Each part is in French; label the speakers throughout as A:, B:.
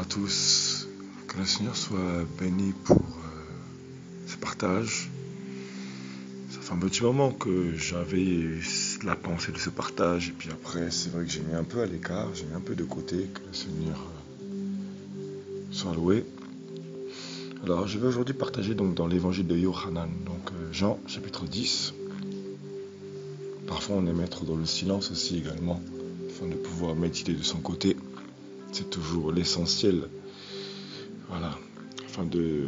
A: tous, que le Seigneur soit béni pour ce partage. Ça fait un petit moment que j'avais la pensée de ce partage et puis après c'est vrai que j'ai mis un peu à l'écart, j'ai mis un peu de côté, que le Seigneur soit loué. Alors je vais aujourd'hui partager donc dans l'évangile de Yohanan, donc Jean chapitre 10. Parfois on est maître dans le silence aussi également, afin de pouvoir méditer de son côté. C'est toujours l'essentiel, voilà, afin de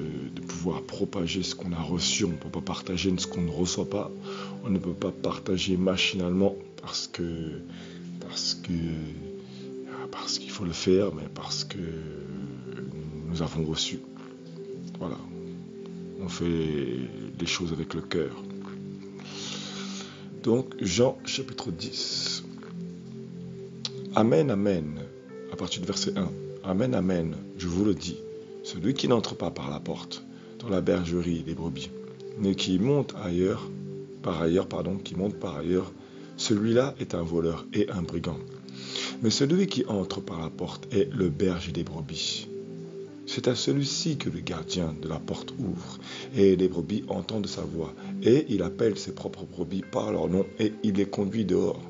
A: pouvoir propager ce qu'on a reçu. On ne peut pas partager ce qu'on ne reçoit pas. On ne peut pas partager machinalement parce qu'il faut le faire, mais parce que nous avons reçu. Voilà, on fait les choses avec le cœur. Donc, Jean chapitre 10. Amen, amen, à partir du verset 1. Amen, amen, je vous le dis, celui qui n'entre pas par la porte, dans la bergerie des brebis, mais qui monte par ailleurs, celui-là est un voleur et un brigand. Mais celui qui entre par la porte est le berger des brebis. C'est à celui-ci que le gardien de la porte ouvre, et les brebis entendent sa voix, et il appelle ses propres brebis par leur nom, et il les conduit dehors.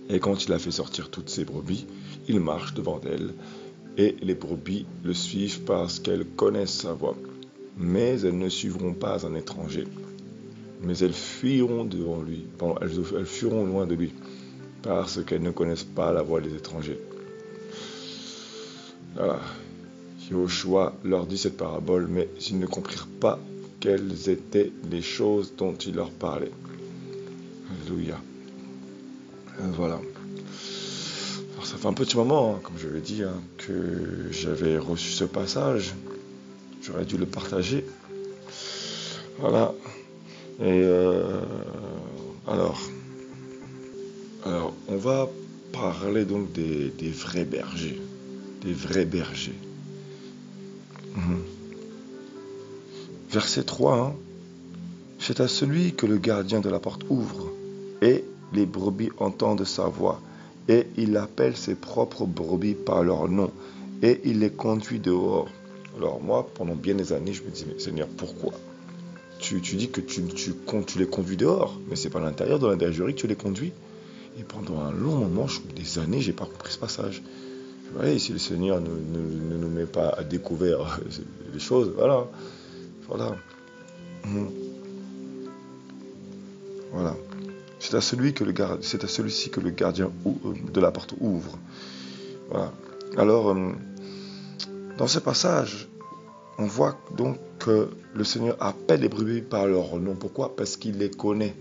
A: Et quand il a fait sortir toutes ses brebis, il marche devant elles, et les brebis le suivent parce qu'elles connaissent sa voix. Mais elles ne suivront pas un étranger, mais elles fuiront devant lui. Elles fuiront loin de lui, parce qu'elles ne connaissent pas la voix des étrangers. Voilà. Yoshua leur dit cette parabole, mais ils ne comprirent pas quelles étaient les choses dont il leur parlait. Alléluia. Voilà. Alors ça fait un petit moment, comme je l'ai dit, que j'avais reçu ce passage. J'aurais dû le partager. Voilà. Et alors, on va parler donc des vrais bergers. Des vrais bergers. Verset 3. C'est à celui que le gardien de la porte ouvre, et les brebis entendent sa voix, et il appelle ses propres brebis par leur nom, et il les conduit dehors. Alors moi, pendant bien des années, je me disais, mais Seigneur, pourquoi tu dis que tu les conduis dehors, mais c'est pas à l'intérieur de la bergerie que tu les conduis. Et pendant un long moment, des années, j'ai pas compris ce passage. Voyez, si le Seigneur ne nous met pas à découvert les choses, voilà. Voilà. C'est à celui-ci que le gardien de la porte ouvre. Voilà. Alors, dans ce passage, on voit donc que le Seigneur appelle les brebis par leur nom. Pourquoi ? Parce qu'il les connaît.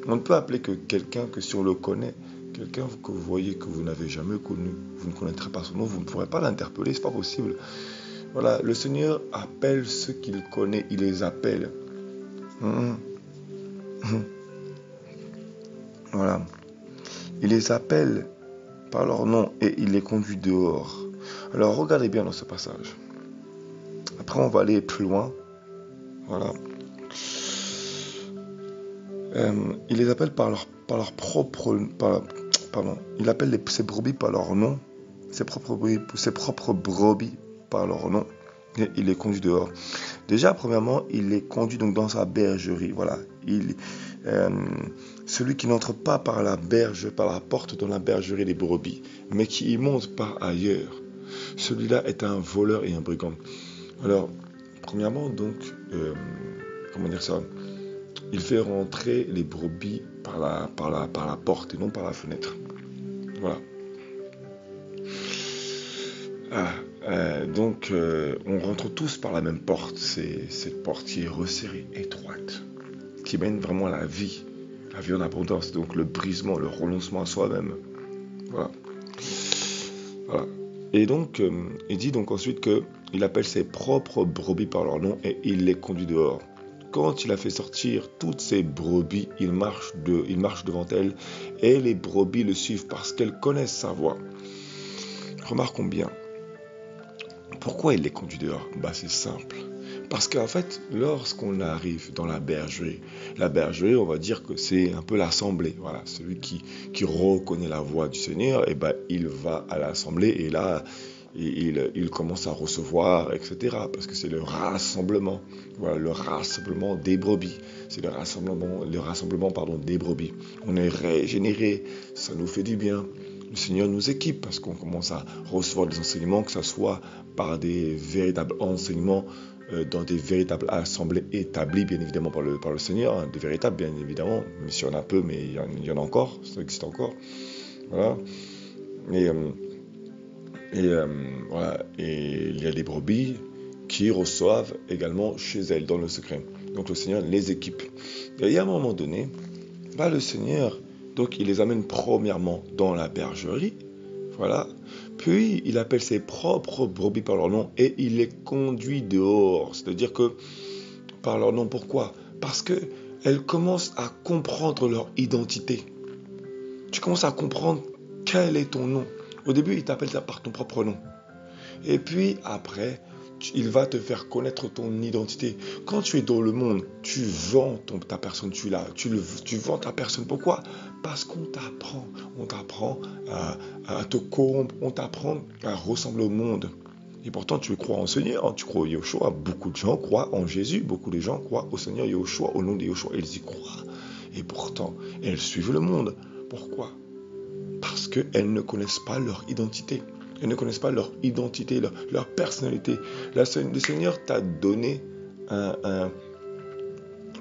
A: On ne peut appeler que quelqu'un que si on le connaît. Quelqu'un que vous voyez que vous n'avez jamais connu, vous ne connaîtrez pas son nom, vous ne pourrez pas l'interpeller, c'est pas possible. Voilà, le Seigneur appelle ceux qu'il connaît, il les appelle. Voilà. Il les appelle par leur nom et il les conduit dehors. Alors regardez bien dans ce passage. Après on va aller plus loin. Voilà. Il les appelle par leur propre... il appelle ses brebis par leur nom, ses propres brebis par leur nom, et il les conduit dehors. Déjà, premièrement, il les conduit donc dans sa bergerie. Voilà. Celui qui n'entre pas par la porte dans la bergerie des brebis, mais qui y monte par ailleurs, celui-là est un voleur et un brigand. Alors, premièrement, donc, il fait rentrer les brebis par la porte et non par la fenêtre. Voilà. Donc, on rentre tous par la même porte. C'est cette porte qui est resserrée, étroite, qui mène vraiment à la vie en abondance. Donc, le brisement, le renoncement à soi-même. Voilà. Et donc, il dit donc ensuite qu'il appelle ses propres brebis par leur nom et il les conduit dehors. Quand il a fait sortir toutes ses brebis, il marche devant elles et les brebis le suivent parce qu'elles connaissent sa voix. Remarquons bien. Pourquoi il les conduit dehors ? C'est simple. Parce qu'en fait, lorsqu'on arrive dans la bergerie, on va dire que c'est un peu l'assemblée. Voilà, celui qui reconnaît la voix du Seigneur, il va à l'assemblée et là, il commence à recevoir, etc. Parce que c'est le rassemblement. Voilà, le rassemblement des brebis. C'est le rassemblement des brebis. On est régénéré, ça nous fait du bien. Le Seigneur nous équipe parce qu'on commence à recevoir des enseignements, que ce soit par des véritables enseignements dans des véritables assemblées établies, bien évidemment, par le Seigneur. Des véritables, bien évidemment. Même s'il y en a peu, mais il y en a encore. Ça existe encore. Voilà. Voilà. Et il y a des brebis qui reçoivent également chez elles, dans le secret. Donc le Seigneur les équipe. Et à un moment donné, le Seigneur, donc il les amène premièrement dans la bergerie, voilà. Puis il appelle ses propres brebis par leur nom et il les conduit dehors. C'est-à-dire que par leur nom, pourquoi ? Parce qu'elles commencent à comprendre leur identité. Tu commences à comprendre quel est ton nom. Au début, il t'appelle ça par ton propre nom. Et puis après, il va te faire connaître ton identité. Quand tu es dans le monde, tu vends ta personne, tu vends ta personne. Pourquoi ? Parce qu'on t'apprend. On t'apprend à te corrompre. On t'apprend à ressembler au monde. Et pourtant, tu crois en Seigneur, tu crois au Yeshua. Beaucoup de gens croient en Jésus. Beaucoup de gens croient au Seigneur Yeshua, au nom de Yeshua. Ils y croient. Et pourtant, elles suivent le monde. Pourquoi ? Parce qu'elles ne connaissent pas leur identité. Elles ne connaissent pas leur identité, leur personnalité. Le Seigneur t'a donné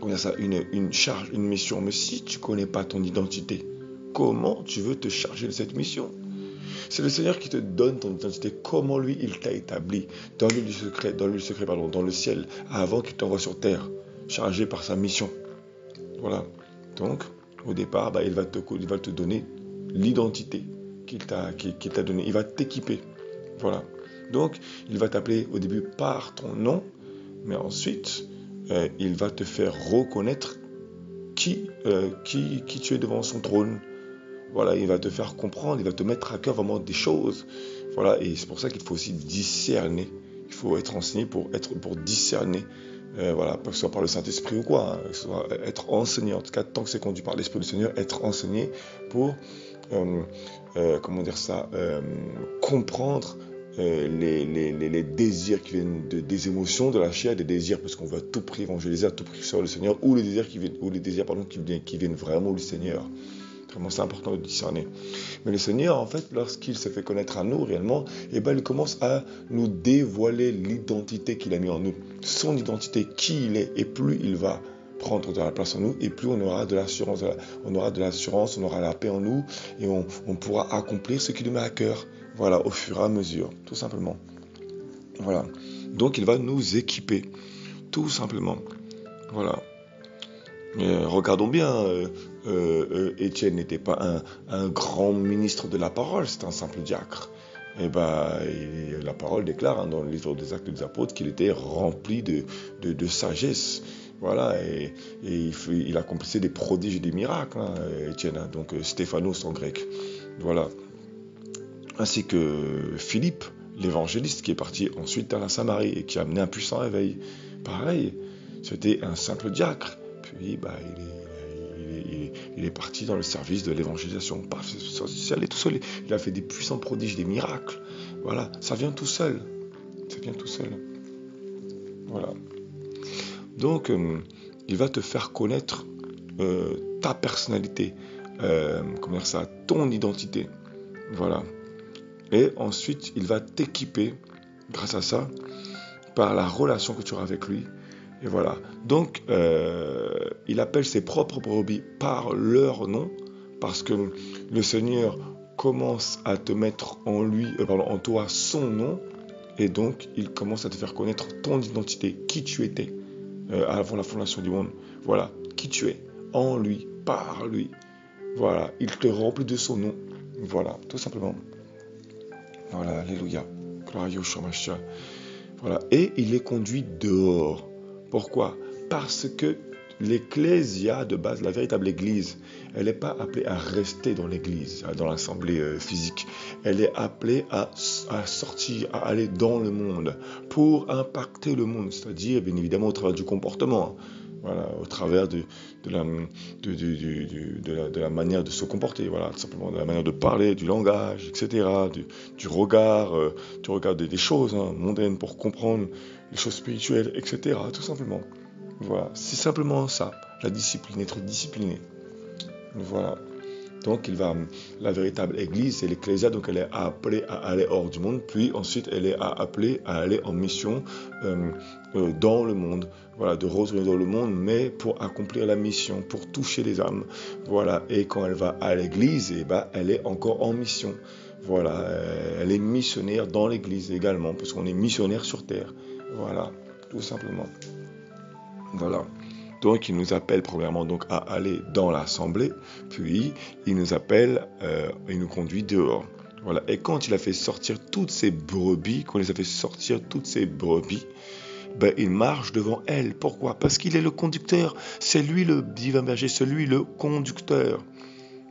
A: une charge, une mission. Mais si tu ne connais pas ton identité, comment tu veux te charger de cette mission ? C'est le Seigneur qui te donne ton identité. Comment lui, il t'a établi dans le secret, dans le ciel, avant qu'il t'envoie sur terre, chargé par sa mission. Voilà. Donc, au départ, il va te donner l'identité qu'il t'a donnée. Il va t'équiper. Voilà. Donc, il va t'appeler au début par ton nom, mais ensuite, il va te faire reconnaître qui tu es devant son trône. Voilà, il va te faire comprendre, il va te mettre à cœur vraiment des choses. Voilà, et c'est pour ça qu'il faut aussi discerner. Il faut être enseigné pour discerner. Voilà, que ce soit par le Saint-Esprit ou quoi, que ce soit être enseigné, en tout cas tant que c'est conduit par l'Esprit du Seigneur, être enseigné pour comprendre les désirs qui viennent des émotions de la chair, des désirs parce qu'on veut à tout prix évangéliser, à tout prix sur le Seigneur, ou les désirs qui viennent vraiment du Seigneur. Vraiment, c'est important de discerner. Mais le Seigneur, en fait, lorsqu'il se fait connaître à nous réellement, il commence à nous dévoiler l'identité qu'il a mis en nous, son identité, qui il est, et plus il va prendre de la place en nous, et plus on aura de l'assurance, on aura la paix en nous, et on pourra accomplir ce qui nous met à cœur, voilà, au fur et à mesure, tout simplement. Voilà. Donc, il va nous équiper, tout simplement. Voilà. Regardons bien, Étienne n'était pas un grand ministre de la parole, c'est un simple diacre. Et la parole déclare dans le livre des Actes des Apôtres qu'il était rempli de sagesse. Voilà, et il accomplissait des prodiges et des miracles, Étienne, donc Stéphanos en grec. Voilà. Ainsi que Philippe, l'évangéliste, qui est parti ensuite dans la Samarie et qui a amené un puissant réveil. Pareil, c'était un simple diacre. Puis il est parti dans le service de l'évangélisation. Il allait tout seul. Il a fait des puissants prodiges, des miracles. Voilà, ça vient tout seul. Voilà. Donc, il va te faire connaître ta personnalité, ton identité. Voilà. Et ensuite, il va t'équiper, grâce à ça, par la relation que tu auras avec lui. Et voilà. Donc, il appelle ses propres brebis par leur nom, parce que le Seigneur commence à te mettre en toi son nom, et donc il commence à te faire connaître ton identité, qui tu étais avant la fondation du monde. Voilà, qui tu es, en lui, par lui. Voilà, il te remplit de son nom. Voilà, tout simplement. Voilà, alléluia. Gloire à Yeshua Mashiach. Voilà, et il les conduit dehors. Pourquoi ? Parce que l'ecclésia de base, la véritable église, elle n'est pas appelée à rester dans l'église, dans l'assemblée physique. Elle est appelée à sortir, à aller dans le monde pour impacter le monde, c'est-à-dire bien évidemment au travers du comportement. Voilà, au travers de la manière de se comporter, voilà, tout simplement de la manière de parler, du langage, etc., du regard, des choses mondaines pour comprendre les choses spirituelles, etc., tout simplement. Voilà, c'est simplement ça, la discipline, être discipliné. Voilà. Donc la véritable église, c'est l'ecclésia, donc elle est appelée à aller hors du monde, puis ensuite elle est appelée à aller en mission dans le monde, voilà, de retourner dans le monde, mais pour accomplir la mission, pour toucher les âmes, voilà, et quand elle va à l'église, elle est encore en mission, voilà, elle est missionnaire dans l'église également, parce qu'on est missionnaire sur terre, voilà, tout simplement, voilà. Donc, il nous appelle premièrement donc à aller dans l'assemblée, puis il nous appelle, il nous conduit dehors. Voilà. Et quand il a fait sortir toutes ces brebis, il marche devant elles. Pourquoi ? Parce qu'il est le conducteur. C'est lui le divin berger, c'est lui le conducteur.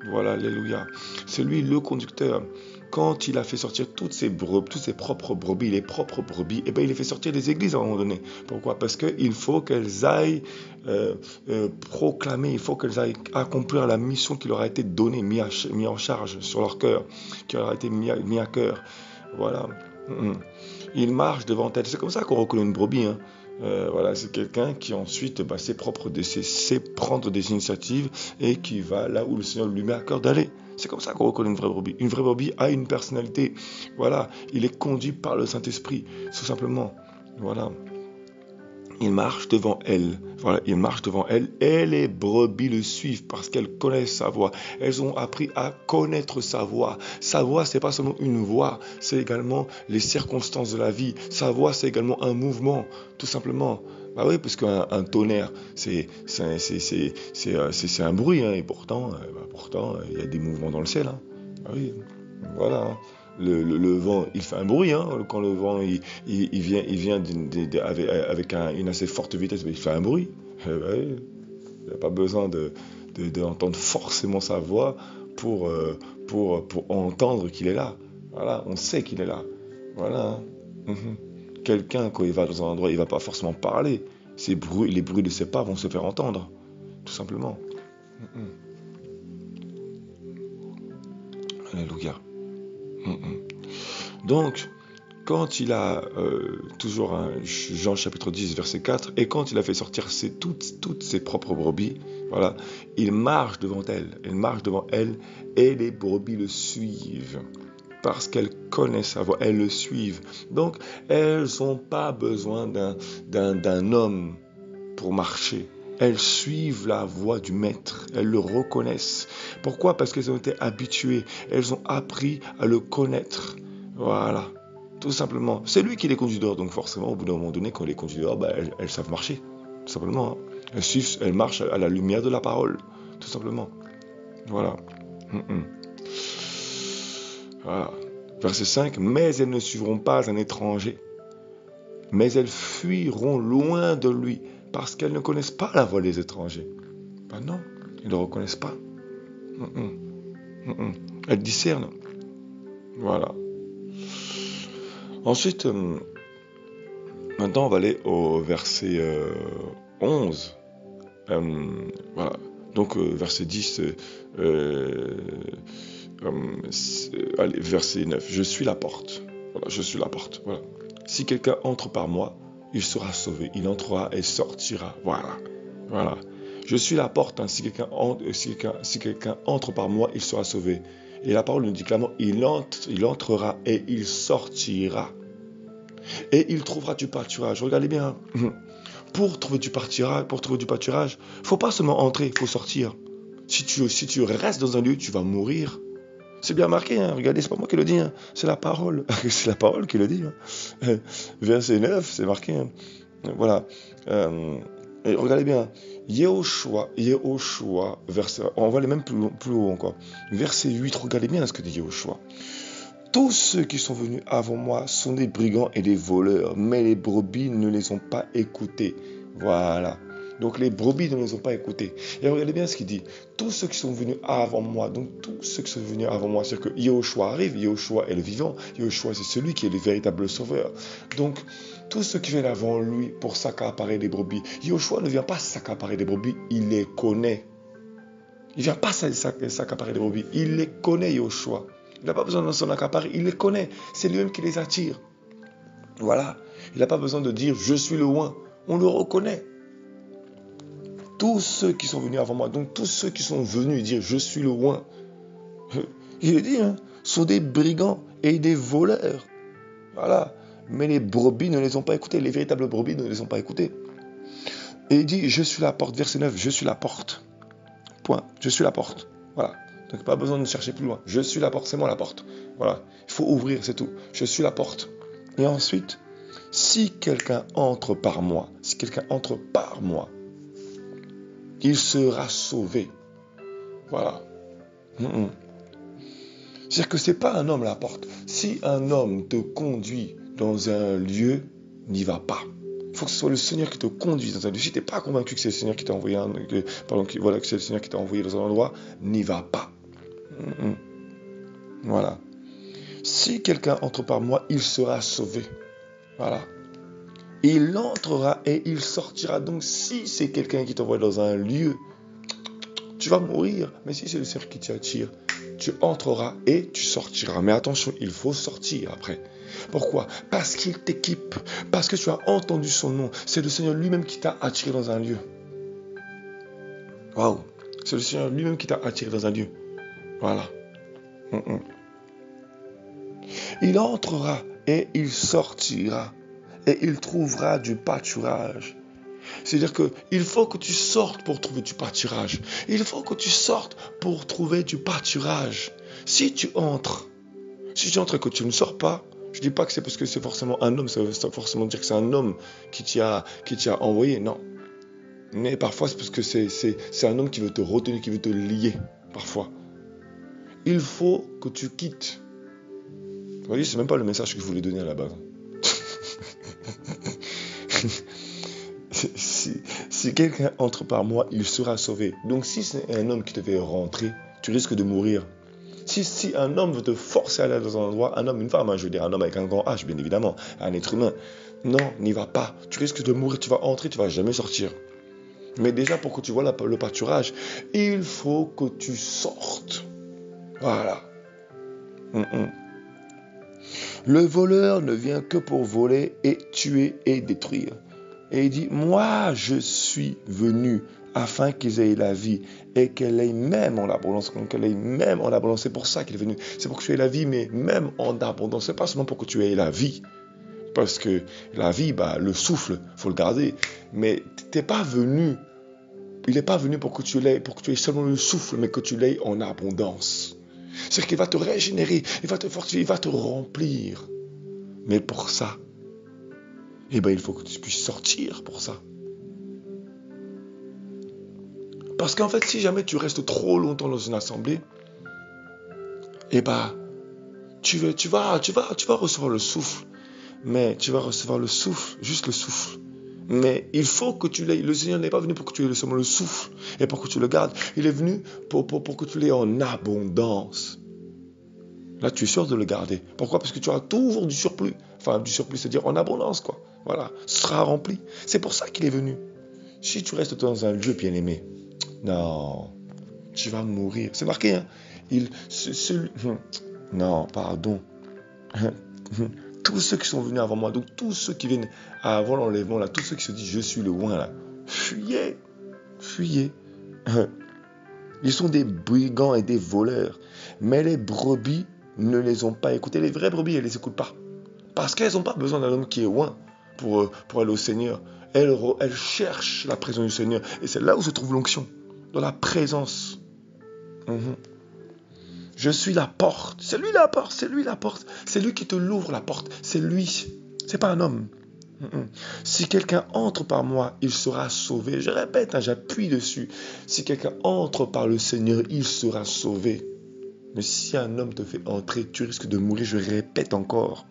A: Voilà, alléluia. C'est lui le conducteur. Quand il a fait sortir toutes ses propres brebis, les propres brebis, il les fait sortir des églises à un moment donné. Pourquoi ? Parce qu'il faut qu'elles aillent proclamer, il faut qu'elles aillent accomplir la mission qui leur a été donnée, mis en charge sur leur cœur, qui leur a été mis à cœur. Voilà. Il marche devant elle. C'est comme ça qu'on reconnaît une brebis. Voilà, c'est quelqu'un qui ensuite sait prendre des initiatives et qui va là où le Seigneur lui met à cœur d'aller. C'est comme ça qu'on reconnaît une vraie brebis. Une vraie brebis a une personnalité. Voilà, il est conduit par le Saint-Esprit, tout simplement. Voilà. Il marche devant elle. Voilà, il marche devant elle et les brebis le suivent parce qu'elles connaissent sa voix. Elles ont appris à connaître sa voix. Sa voix, c'est pas seulement une voix, c'est également les circonstances de la vie. Sa voix, c'est également un mouvement, tout simplement. Bah oui, parce qu'un tonnerre, c'est un bruit, et pourtant, il y a des mouvements dans le ciel. Bah oui, voilà. Le vent, il fait un bruit, quand le vent il vient avec une assez forte vitesse, il fait un bruit. Il n'y a pas besoin d'entendre forcément sa voix pour entendre qu'il est là. Voilà, on sait qu'il est là. Voilà. Quelqu'un, quand il va dans un endroit, il ne va pas forcément parler. Les bruits de ses pas vont se faire entendre, tout simplement. Alléluia. Donc, quand il a, toujours Jean chapitre 10, verset 4, et quand il a fait sortir toutes ses propres brebis, voilà, il marche devant elle, et les brebis le suivent. Parce qu'elles connaissent sa voix, elles le suivent. Donc, elles n'ont pas besoin d'un homme pour marcher. Elles suivent la voix du maître, elles le reconnaissent. Pourquoi ? Parce qu'elles ont été habituées, elles ont appris à le connaître. Voilà, tout simplement. C'est lui qui les conduit dehors, donc forcément, au bout d'un moment donné, quand il les conduit dehors, elles savent marcher, tout simplement. Elles marchent à la lumière de la parole, tout simplement. Voilà. Voilà. Verset 5, mais elles ne suivront pas un étranger, mais elles fuiront loin de lui, parce qu'elles ne connaissent pas la voix des étrangers. Non, ils ne le reconnaissent pas. Elles discernent. Voilà. Ensuite, maintenant on va aller au verset 11. Voilà. Donc verset 10, allez, verset 9. Je suis la porte. Voilà, je suis la porte. Voilà. Si quelqu'un entre par moi, il sera sauvé. Il entrera et sortira. Voilà. Voilà. Je suis la porte. Si quelqu'un entre par moi, il sera sauvé. Et la parole nous dit clairement, il entrera et il sortira. Et il trouvera du pâturage. Regardez bien. Pour trouver du pâturage, faut pas seulement entrer, il faut sortir. Si tu restes dans un lieu, tu vas mourir. C'est bien marqué, regardez, c'est pas moi qui le dis, c'est la parole. C'est la parole qui le dit. Verset 9, c'est marqué. Voilà. Et regardez bien. Yehoshua, on va aller même plus haut encore. Verset 8, regardez bien ce que dit Yehoshua. Tous ceux qui sont venus avant moi sont des brigands et des voleurs, mais les brebis ne les ont pas écoutés. Voilà. Donc les brebis ne les ont pas écoutés. Et regardez bien ce qu'il dit. Tous ceux qui sont venus avant moi, donc tous ceux qui sont venus avant moi, c'est-à-dire que Yahushua arrive, Yahushua est le vivant, Yahushua c'est celui qui est le véritable sauveur. Donc tous ceux qui viennent avant lui pour s'accaparer des brebis, Yahushua ne vient pas s'accaparer des brebis, il les connaît. Il ne vient pas s'accaparer des brebis, il les connaît Yahushua. Il n'a pas besoin de s'en accaparer, il les connaît, c'est lui-même qui les attire. Voilà, il n'a pas besoin de dire je suis le oint, on le reconnaît. Tous ceux qui sont venus avant moi, donc tous ceux qui sont venus dire je suis le oint, il est dit, sont des brigands et des voleurs. Voilà, mais les brebis ne les ont pas écoutés, les véritables brebis ne les ont pas écoutés. Et il dit je suis la porte, verset 9, je suis la porte. Point, je suis la porte. Voilà, donc pas besoin de chercher plus loin. Je suis la porte, c'est moi la porte. Voilà, il faut ouvrir, c'est tout. Je suis la porte. Et ensuite, si quelqu'un entre par moi, il sera sauvé. Voilà. C'est-à-dire que ce n'est pas un homme la porte. Si un homme te conduit dans un lieu, n'y va pas. Il faut que ce soit le Seigneur qui te conduise dans un lieu. Si tu n'es pas convaincu que c'est le Seigneur qui t'a envoyé, que c'est le Seigneur qui t'a envoyé dans un endroit, n'y va pas. Voilà. Si quelqu'un entre par moi, il sera sauvé. Voilà. Il entrera et il sortira. Donc si c'est quelqu'un qui t'envoie dans un lieu, tu vas mourir. Mais si c'est le Seigneur qui t'attire, tu entreras et tu sortiras. Mais attention, il faut sortir après. Pourquoi? Parce qu'il t'équipe. Parce que tu as entendu son nom. C'est le Seigneur lui-même qui t'a attiré dans un lieu. Waouh! C'est le Seigneur lui-même qui t'a attiré dans un lieu. Voilà. Il entrera et il sortira. Et il trouvera du pâturage. C'est-à-dire qu'il faut que tu sortes pour trouver du pâturage. Il faut que tu sortes pour trouver du pâturage. Si tu entres et que tu ne sors pas, je ne dis pas que c'est parce que c'est forcément un homme, ça veut forcément dire que c'est un homme qui t'y a envoyé, non. Mais parfois c'est parce que c'est un homme qui veut te retenir, qui veut te lier, parfois. Il faut que tu quittes. Vous voyez, c'est même pas le message que je voulais donner à la base. Si quelqu'un entre par moi, il sera sauvé. Donc si c'est un homme qui te fait rentrer, tu risques de mourir. Si un homme veut te forcer à aller dans un endroit, un homme, une femme, je veux dire un homme avec un grand H, bien évidemment, un être humain, non, n'y va pas. Tu risques de mourir, tu vas entrer, tu ne vas jamais sortir. Mais déjà, pour que tu vois le pâturage, il faut que tu sortes. Voilà. Le voleur ne vient que pour voler et tuer et détruire. Et il dit, moi je suis venu afin qu'ils aient la vie et qu'elle ait même en abondance. C'est pour ça qu'il est venu. C'est pour que tu aies la vie, mais même en abondance. C'est pas seulement pour que tu aies la vie. Parce que la vie, le souffle, il faut le garder. Mais t'es pas venu. Il n'est pas venu pour que tu aies seulement le souffle, mais que tu l'aies en abondance. C'est-à-dire qu'il va te régénérer, il va te fortifier, il va te remplir. Mais pour ça, il faut que tu puisses sortir pour ça. Parce qu'en fait, si jamais tu restes trop longtemps dans une assemblée, tu vas recevoir le souffle. Mais tu vas recevoir le souffle, juste le souffle. Mais il faut que tu l'aies. Le Seigneur n'est pas venu pour que tu aies seulement le souffle et pour que tu le gardes. Il est venu pour que tu l'aies en abondance. Là, tu es sûr de le garder. Pourquoi? Parce que tu auras toujours du surplus. Enfin, du surplus, c'est-à-dire en abondance, quoi. Voilà, ce sera rempli. C'est pour ça qu'il est venu. Si tu restes dans un lieu bien-aimé, non, tu vas mourir. C'est marqué, hein. Non, pardon. Tous ceux qui sont venus avant moi, donc tous ceux qui viennent avant l'enlèvement, là, tous ceux qui se disent je suis le oint, là, fuyez. Ils sont des brigands et des voleurs. Mais les brebis ne les ont pas écoutés. Les vraies brebis, elles ne les écoutent pas. Parce qu'elles n'ont pas besoin d'un homme qui est oint pour aller au Seigneur. Elles cherchent la présence du Seigneur. Et c'est là où se trouve l'onction. Dans la présence. Je suis la porte. C'est lui la porte. C'est lui qui te l'ouvre la porte. C'est lui. C'est pas un homme. Si quelqu'un entre par moi, il sera sauvé. Je répète, j'appuie dessus. Si quelqu'un entre par le Seigneur, il sera sauvé. Mais si un homme te fait entrer, tu risques de mourir. Je répète encore.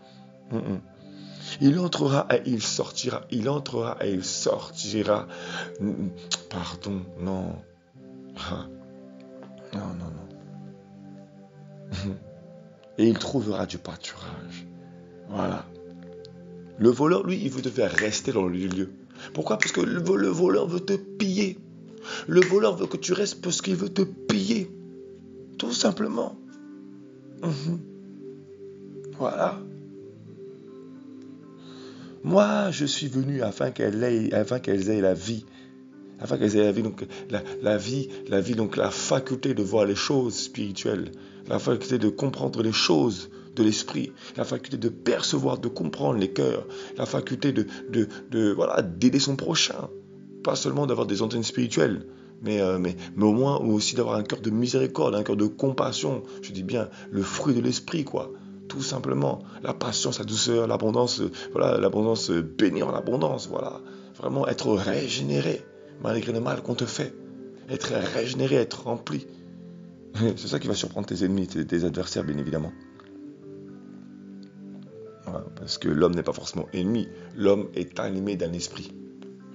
A: Il entrera et il sortira. Il entrera et il sortira. Pardon, non. Ah, non, non, non. Et il trouvera du pâturage. Voilà. Le voleur, lui, il veut te faire rester dans le lieu. Pourquoi? Parce que le voleur veut te piller. Le voleur veut que tu restes parce qu'il veut te piller. Tout simplement. Voilà. Moi, je suis venu afin qu'elles aient la vie. Afin qu'elles aient la vie, donc la vie, donc la faculté de voir les choses spirituelles, la faculté de comprendre les choses de l'esprit, la faculté de percevoir, de comprendre les cœurs, la faculté voilà, d'aider son prochain. Pas seulement d'avoir des antennes spirituelles, mais au moins aussi d'avoir un cœur de miséricorde, un cœur de compassion. Je dis bien le fruit de l'esprit, quoi. Tout simplement, la patience, la douceur, l'abondance, voilà, l'abondance bénie en abondance, voilà. Vraiment être régénéré, malgré le mal qu'on te fait. Être régénéré, être rempli. C'est ça qui va surprendre tes ennemis, tes adversaires, bien évidemment. Voilà, parce que l'homme n'est pas forcément ennemi. L'homme est animé d'un esprit.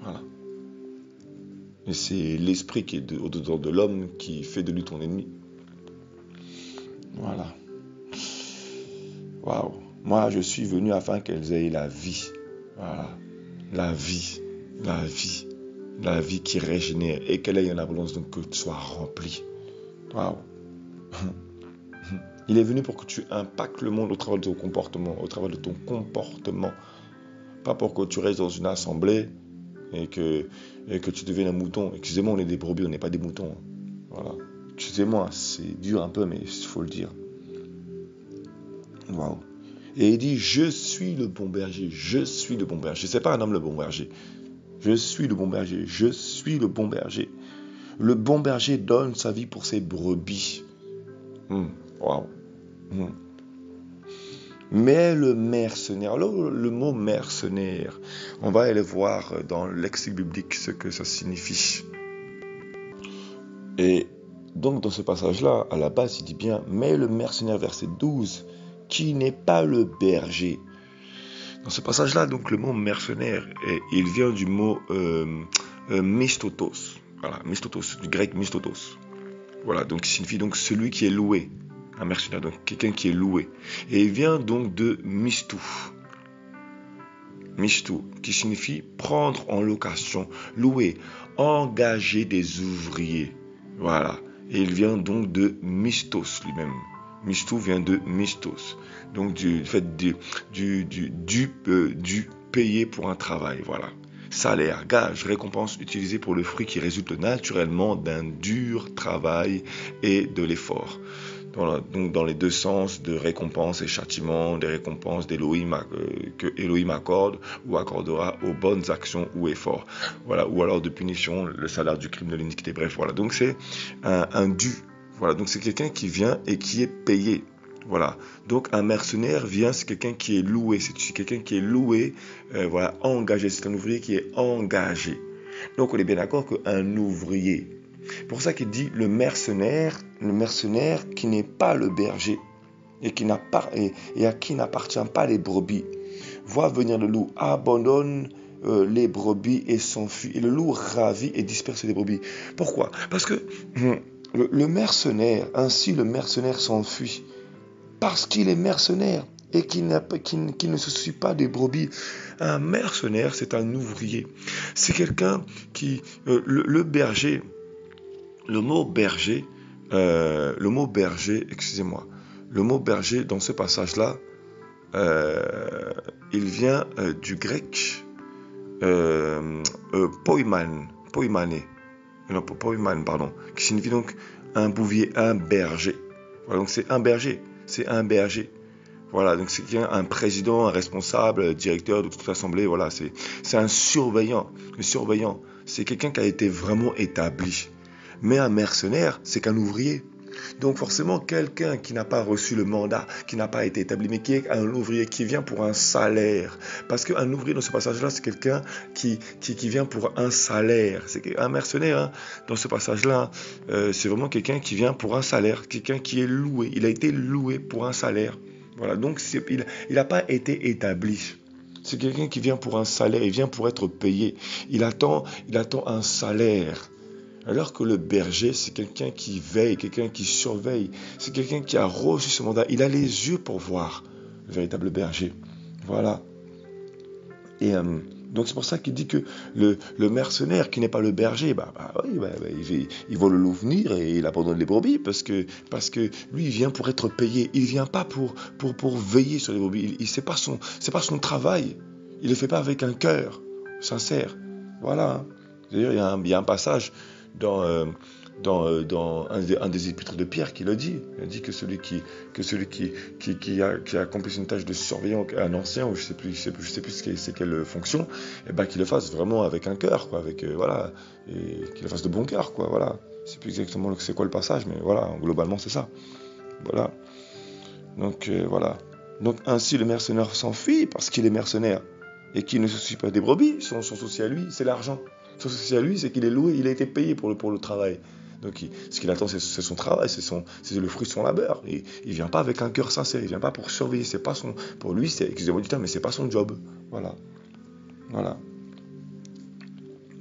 A: Voilà. Et c'est l'esprit qui est au-dedans de l'homme qui fait de lui ton ennemi. Voilà. Waouh. Moi, je suis venu afin qu'elles aient la vie. Voilà. La vie. La vie. La vie qui régénère et qu'elle ait une abondance, donc que tu sois rempli. Waouh. Il est venu pour que tu impactes le monde au travers de ton comportement, au travers de ton comportement. Pas pour que tu restes dans une assemblée et que tu deviennes un mouton. Excusez-moi, on est des brebis, on n'est pas des moutons. Voilà. Excusez-moi, c'est dur un peu, mais il faut le dire. Waouh. Et il dit, je suis le bon berger, je suis le bon berger. C'est pas un homme le bon berger. Je suis le bon berger, je suis le bon berger. Le bon berger donne sa vie pour ses brebis. Waouh. Mais le mercenaire, alors le mot mercenaire, on va aller voir dans le lexique biblique ce que ça signifie. Et donc dans ce passage-là, à la base, il dit bien, mais le mercenaire, verset 12, qui n'est pas le berger. Dans ce passage-là, donc le mot mercenaire, il vient du mot mistotos. Voilà, mistotos, du grec mistotos. Voilà, donc il signifie donc celui qui est loué. Un mercenaire, donc quelqu'un qui est loué. Et il vient donc de mistou. Mistou, qui signifie prendre en location, louer, engager des ouvriers. Voilà. Et il vient donc de mistos lui-même. Mistou vient de mistos. Donc du fait du payer pour un travail. Voilà. Salaire, gage, récompense utilisée pour le fruit qui résulte naturellement d'un dur travail et de l'effort. Donc dans les deux sens de récompense et châtiment, des récompenses d'Élohim que Élohim accorde ou accordera aux bonnes actions ou efforts. Voilà, ou alors de punition, le salaire du crime de l'iniquité. Bref, voilà. Donc c'est un dû. Voilà, donc c'est quelqu'un qui vient et qui est payé. Voilà. Donc un mercenaire vient, c'est quelqu'un qui est loué. C'est quelqu'un qui est loué, voilà, engagé. C'est un ouvrier qui est engagé. Donc on est bien d'accord qu'un ouvrier. Pour ça qu'il dit le mercenaire qui n'est pas le berger et à qui n'appartient pas les brebis, voit venir le loup, abandonne les brebis et s'enfuit. Et le loup ravit et disperse les brebis. Pourquoi? Parce que le mercenaire s'enfuit parce qu'il est mercenaire et qu'il ne se soucie pas des brebis. Un mercenaire, c'est un ouvrier. C'est quelqu'un qui... le berger... Le mot berger, excusez-moi, le mot berger dans ce passage-là, il vient du grec poiman, qui signifie donc un bouvier, un berger. Voilà, donc c'est un berger. Voilà, donc c'est un président, un responsable, un directeur de toute l'assemblée. Voilà, c'est un surveillant. Le surveillant, c'est quelqu'un qui a été vraiment établi. Mais un mercenaire, c'est qu'un ouvrier. Donc forcément, quelqu'un qui n'a pas reçu le mandat, qui n'a pas été établi, mais qui est un ouvrier, qui vient pour un salaire. Parce qu'un ouvrier, dans ce passage-là, c'est quelqu'un qui vient pour un salaire. C'est un mercenaire, hein, dans ce passage-là, c'est vraiment quelqu'un qui vient pour un salaire, quelqu'un qui est loué. Il a été loué pour un salaire. Voilà, donc il n'a pas été établi. C'est quelqu'un qui vient pour un salaire, il vient pour être payé. Il attend un salaire. Alors que le berger, c'est quelqu'un qui veille, quelqu'un qui surveille. C'est quelqu'un qui a reçu ce mandat. Il a les yeux pour voir le véritable berger. Voilà. Et donc c'est pour ça qu'il dit que le mercenaire qui n'est pas le berger, il voit le loup venir et il abandonne les brebis parce que lui il vient pour être payé. Il vient pas pour veiller sur les brebis. C'est pas son travail. Il le fait pas avec un cœur sincère. Voilà. D'ailleurs il y a un passage dans un des épîtres de Pierre qui le dit. Il dit que celui qui a accompli une tâche de surveillant, un ancien, ou je sais plus c'est quelle fonction, et qu'il le fasse vraiment avec un cœur, quoi, avec voilà, et qu'il le fasse de bon cœur, quoi, voilà. Je sais plus exactement c'est quoi le passage, mais voilà, globalement c'est ça. Voilà. Donc voilà. Donc ainsi le mercenaire s'enfuit parce qu'il est mercenaire et qu'il ne se soucie pas des brebis. Son souci à lui, c'est l'argent. Son souci à lui, c'est qu'il est loué, il a été payé pour le travail. Donc ce qu'il attend, c'est son travail, c'est le fruit de son labeur. Et il vient pas avec un cœur sincère, il vient pas pour surveiller, c'est pas son, pour lui, excusez-moi du terme, mais c'est pas son job. Voilà.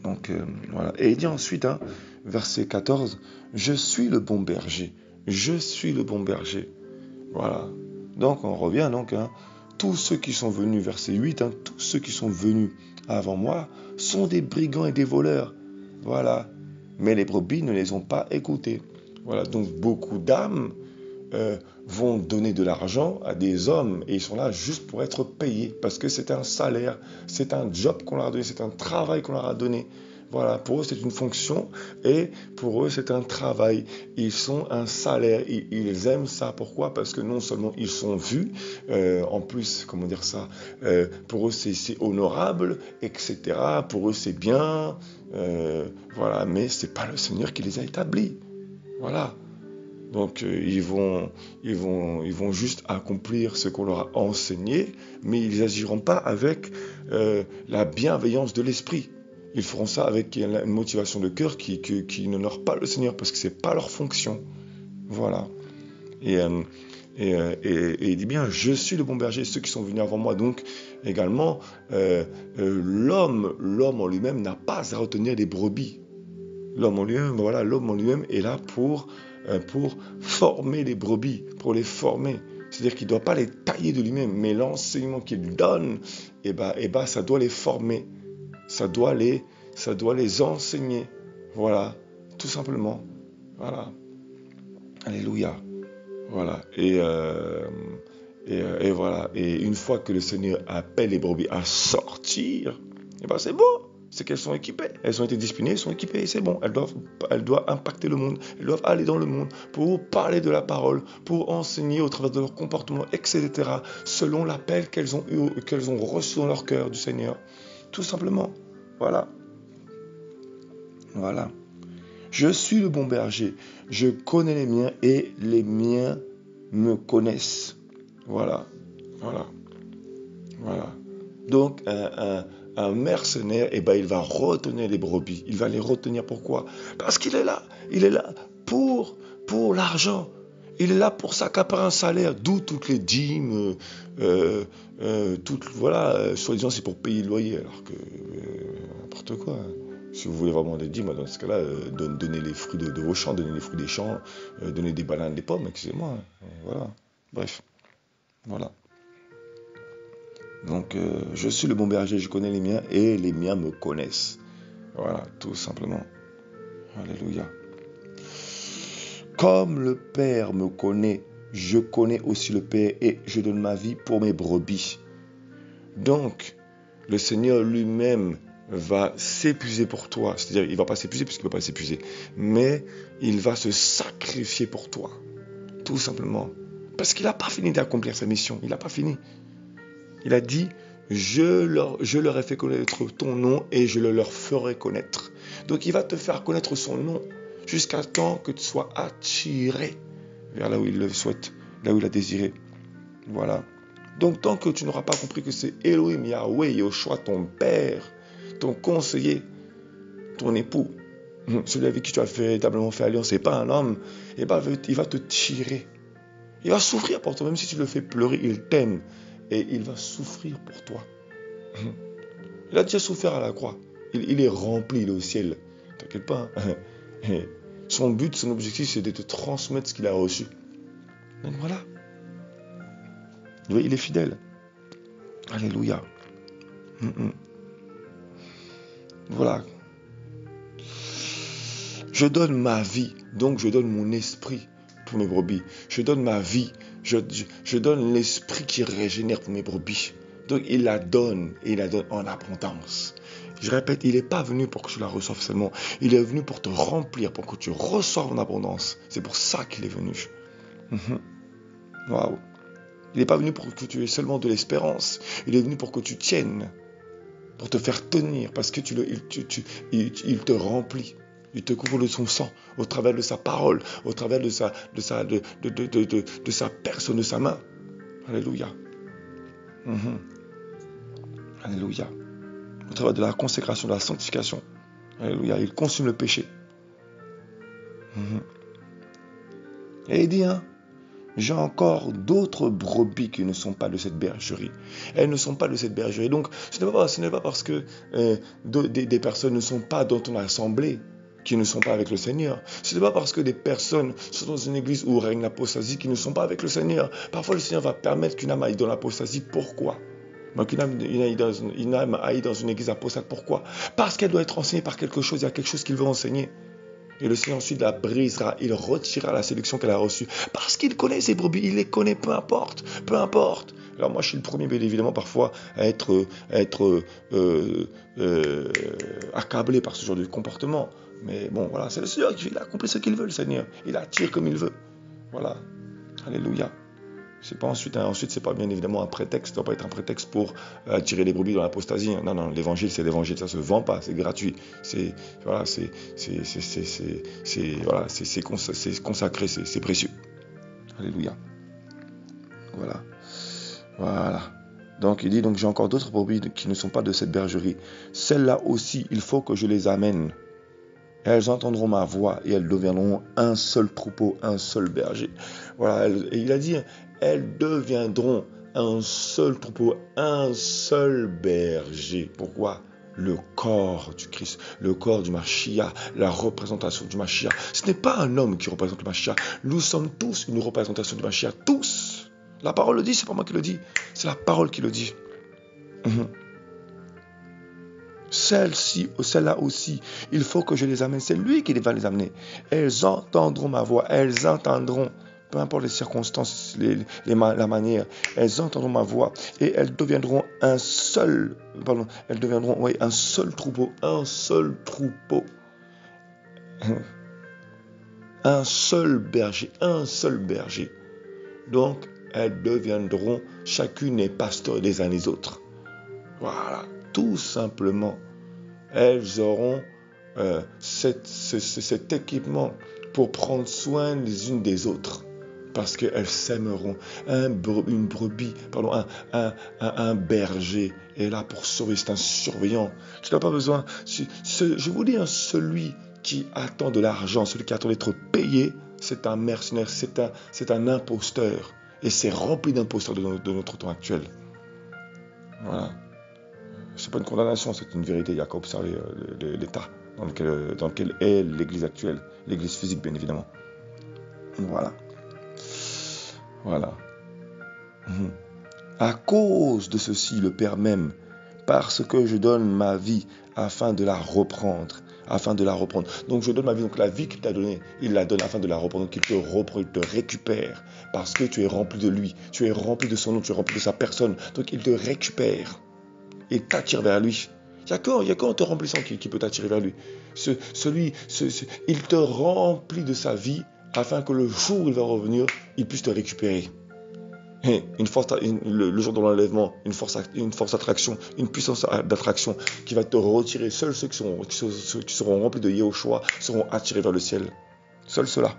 A: Donc voilà. Et il dit ensuite, verset 14, je suis le bon berger. Je suis le bon berger. Voilà. Donc on revient tous ceux qui sont venus, verset 8, tous ceux qui sont venus avant moi sont des brigands et des voleurs. Voilà. Mais les brebis ne les ont pas écoutés. Voilà. Donc beaucoup d'âmes vont donner de l'argent à des hommes et ils sont là juste pour être payés parce que c'est un salaire, c'est un job qu'on leur a donné, c'est un travail qu'on leur a donné. Voilà, pour eux c'est une fonction et pour eux c'est un travail. Ils sont un salaire, ils aiment ça. Pourquoi ? Parce que non seulement ils sont vus, en plus, comment dire ça, pour eux c'est honorable, etc. Pour eux c'est bien, voilà, mais c'est pas le Seigneur qui les a établis. Voilà. Donc ils vont juste accomplir ce qu'on leur a enseigné, mais ils n'agiront pas avec la bienveillance de l'esprit. Ils feront ça avec une motivation de cœur qui n'honore pas le Seigneur parce que c'est pas leur fonction. Voilà. Et il dit bien, je suis le bon berger, ceux qui sont venus avant moi. Donc également, l'homme en lui-même n'a pas à retenir les brebis. L'homme en lui-même est là pour former les brebis, pour les former. C'est-à-dire qu'il ne doit pas les tailler de lui-même, mais l'enseignement qu'il donne, ça doit les former. Ça doit les enseigner. Voilà, tout simplement. Voilà. Alléluia. Voilà. Et voilà. Et une fois que le Seigneur appelle les brebis à sortir, c'est bon. C'est qu'elles sont équipées. Elles ont été disciplinées, elles sont équipées, c'est bon. Elles doivent impacter le monde. Elles doivent aller dans le monde pour parler de la parole, pour enseigner au travers de leur comportement, etc. Selon l'appel qu'elles ont reçu dans leur cœur du Seigneur. Tout simplement. Voilà. Je suis le bon berger. Je connais les miens et les miens me connaissent. Voilà. Donc, un mercenaire, il va retenir les brebis. Il va les retenir pourquoi ? Parce qu'il est là. Il est là pour l'argent. Il est là pour s'accaparer un salaire, d'où toutes les dîmes, soi-disant c'est pour payer le loyer, alors que n'importe quoi. Si vous voulez vraiment des dîmes, dans ce cas-là, donnez les fruits de vos champs, donnez les fruits des champs, donnez des bananes, des pommes, excusez-moi. Voilà. Bref. Voilà. Donc, je suis le bon berger, je connais les miens et les miens me connaissent. Voilà, tout simplement. Alléluia. Comme le Père me connaît, je connais aussi le Père et je donne ma vie pour mes brebis. Donc, le Seigneur lui-même va s'épuiser pour toi. C'est-à-dire, il ne va pas s'épuiser puisqu'il ne peut pas s'épuiser. Mais il va se sacrifier pour toi. Tout simplement. Parce qu'il n'a pas fini d'accomplir sa mission. Il n'a pas fini. Il a dit, je leur ai fait connaître ton nom et je le leur ferai connaître. Donc il va te faire connaître son nom jusqu'à temps que tu sois attiré vers là où il le souhaite, là où il a désiré. Voilà. Donc tant que tu n'auras pas compris que c'est Elohim, Yahweh, Yoshua, ton père, ton conseiller, ton époux, celui avec qui tu as véritablement fait alliance, et pas un homme, il va te tirer. Il va souffrir pour toi, même si tu le fais pleurer, il t'aime. Et il va souffrir pour toi. Il a déjà souffert à la croix. Il est rempli, il est au ciel. T'inquiète pas. Son but, son objectif, c'est de te transmettre ce qu'il a reçu. Donc voilà. Il est fidèle. Alléluia. Voilà. Je donne ma vie, donc je donne mon esprit pour mes brebis. Je donne ma vie, je donne l'esprit qui régénère pour mes brebis. Donc il la donne, et il la donne en abondance. Je répète, il n'est pas venu pour que tu la reçoives seulement. Il est venu pour te remplir, pour que tu reçoives en abondance. C'est pour ça qu'il est venu. Waouh. Il n'est pas venu pour que tu aies seulement de l'espérance. Il est venu pour que tu tiennes, pour te faire tenir, parce que il te remplit. Il te couvre de son sang, au travers de sa parole, au travers de sa personne, de sa main. Alléluia. Alléluia. Au travers de la consécration, de la sanctification. Alléluia. Il consume le péché. Et il dit, j'ai encore d'autres brebis qui ne sont pas de cette bergerie. Elles ne sont pas de cette bergerie. Donc, ce n'est pas parce que des personnes ne sont pas dans ton assemblée qui ne sont pas avec le Seigneur. Ce n'est pas parce que des personnes sont dans une église où règne l'apostasie qui ne sont pas avec le Seigneur. Parfois, le Seigneur va permettre qu'une âme aille dans l'apostasie. Pourquoi? Donc, une âme aille dans une église apostate. Pourquoi? Parce qu'elle doit être enseignée par quelque chose. Il y a quelque chose qu'il veut enseigner. Et le Seigneur ensuite la brisera, il retirera la sélection qu'elle a reçue. Parce qu'il connaît ses brebis, il les connaît, peu importe. Alors moi je suis le premier, bien évidemment, parfois à être accablé par ce genre de comportement. Mais bon, voilà, c'est le Seigneur qui accomplit ce qu'il veut, le Seigneur. Il attire comme il veut. Voilà. Alléluia. C'est pas ensuite, c'est pas bien évidemment un prétexte, ça doit pas être un prétexte pour attirer les brebis dans l'apostasie. Non, l'évangile c'est l'évangile, ça se vend pas, c'est gratuit. C'est consacré, c'est précieux. Alléluia. Voilà. Donc il dit, donc j'ai encore d'autres brebis qui ne sont pas de cette bergerie. Celles-là aussi, il faut que je les amène. Elles entendront ma voix et elles deviendront un seul troupeau, un seul berger. Voilà, et il a dit, elles deviendront un seul troupeau, un seul berger. Pourquoi? Le corps du Christ, le corps du Mashiach, la représentation du Mashiach. Ce n'est pas un homme qui représente le Mashiach. Nous sommes tous une représentation du Mashiach, tous. La parole le dit, c'est pas moi qui le dis, c'est la parole qui le dit. Celles-là aussi, il faut que je les amène. C'est lui qui va les amener. Elles entendront ma voix. Elles entendront, peu importe les circonstances, la manière, elles entendront ma voix et elles deviendront un seul troupeau. Un seul troupeau. Un seul berger. Donc, elles deviendront chacune les pasteurs des uns des autres. Voilà. Tout simplement, elles auront cet équipement pour prendre soin les unes des autres, parce qu'elles s'aimeront. Un berger est là pour surveiller, c'est un surveillant. Tu n'as pas besoin. Je vous dis, celui qui attend de l'argent, celui qui attend d'être payé, c'est un mercenaire, c'est un imposteur, et c'est rempli d'imposteurs de notre temps actuel. Voilà. C'est pas une condamnation, c'est une vérité. Il y a qu'à observer l'état dans lequel est l'église actuelle, l'église physique bien évidemment. Voilà. À cause de ceci, le Père m'aime, parce que je donne ma vie afin de la reprendre. Donc je donne ma vie, donc la vie qu'il t'a donnée, il la donne afin de la reprendre, donc il te reprend, il te récupère, parce que tu es rempli de lui, tu es rempli de son nom, tu es rempli de sa personne, donc il te récupère. Et t'attire vers lui. Il n'y a qu'en te remplissant qui peut t'attirer vers lui. Il te remplit de sa vie afin que le jour où il va revenir, il puisse te récupérer. Le jour de l'enlèvement, une force d'attraction, une puissance d'attraction qui va te retirer. Seuls ceux qui seront remplis de Yehoshua seront attirés vers le ciel. Seuls ceux-là.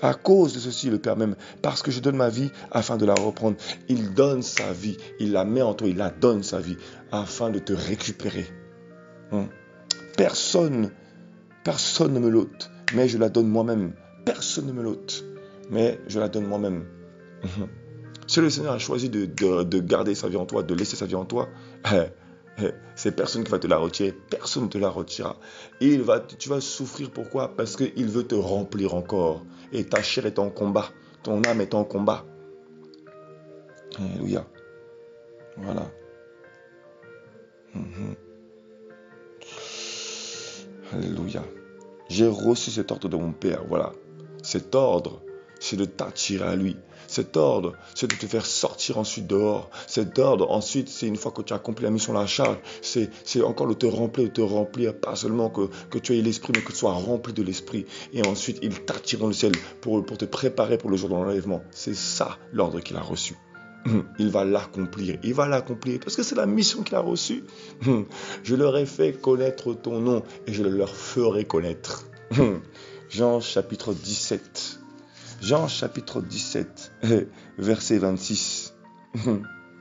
A: À cause de ceci, le Père m'aime, parce que je donne ma vie afin de la reprendre. Il donne sa vie, il la met en toi, il la donne sa vie afin de te récupérer. Personne ne me l'ôte, mais je la donne moi-même. Personne ne me l'ôte, mais je la donne moi-même. Si le Seigneur a choisi de garder sa vie en toi, de laisser sa vie en toi, c'est personne qui va te la retirer. Personne ne te la retirera. Tu vas souffrir. Pourquoi? Parce qu'il veut te remplir encore. Et ta chair est en combat. Ton âme est en combat. Alléluia. Voilà. Alléluia. J'ai reçu cet ordre de mon Père. Voilà. Cet ordre, c'est de t'attirer à lui. Cet ordre, c'est de te faire sortir ensuite dehors. Cet ordre, ensuite, c'est une fois que tu as accompli la mission, la charge, c'est encore de te remplir, pas seulement que tu aies l'esprit, mais que tu sois rempli de l'esprit. Et ensuite, il t'attire dans le ciel pour te préparer pour le jour de l'enlèvement. C'est ça l'ordre qu'il a reçu. Il va l'accomplir. Il va l'accomplir parce que c'est la mission qu'il a reçue. Je leur ai fait connaître ton nom et je le leur ferai connaître. Jean chapitre 17. Jean chapitre 17, verset 26.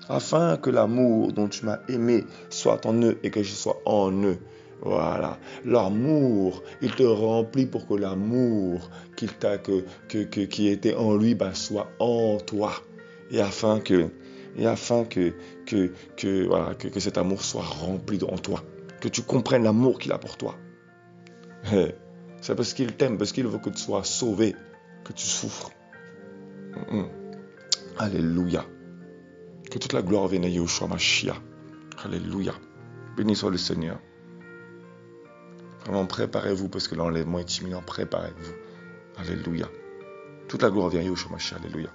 A: Afin que l'amour dont tu m'as aimé soit en eux et que je sois en eux. Voilà. L'amour, il te remplit pour que l'amour qui était en lui soit en toi. Et afin que cet amour soit rempli en toi. Que tu comprennes l'amour qu'il a pour toi. C'est parce qu'il t'aime, parce qu'il veut que tu sois sauvé, que tu souffres. Alléluia. Que toute la gloire vienne à Yeshua Mashiach. Alléluia. Béni soit le Seigneur. Vraiment, préparez-vous parce que l'enlèvement est imminent. Préparez-vous. Alléluia. Toute la gloire vient à Yeshua Mashiach. Alléluia.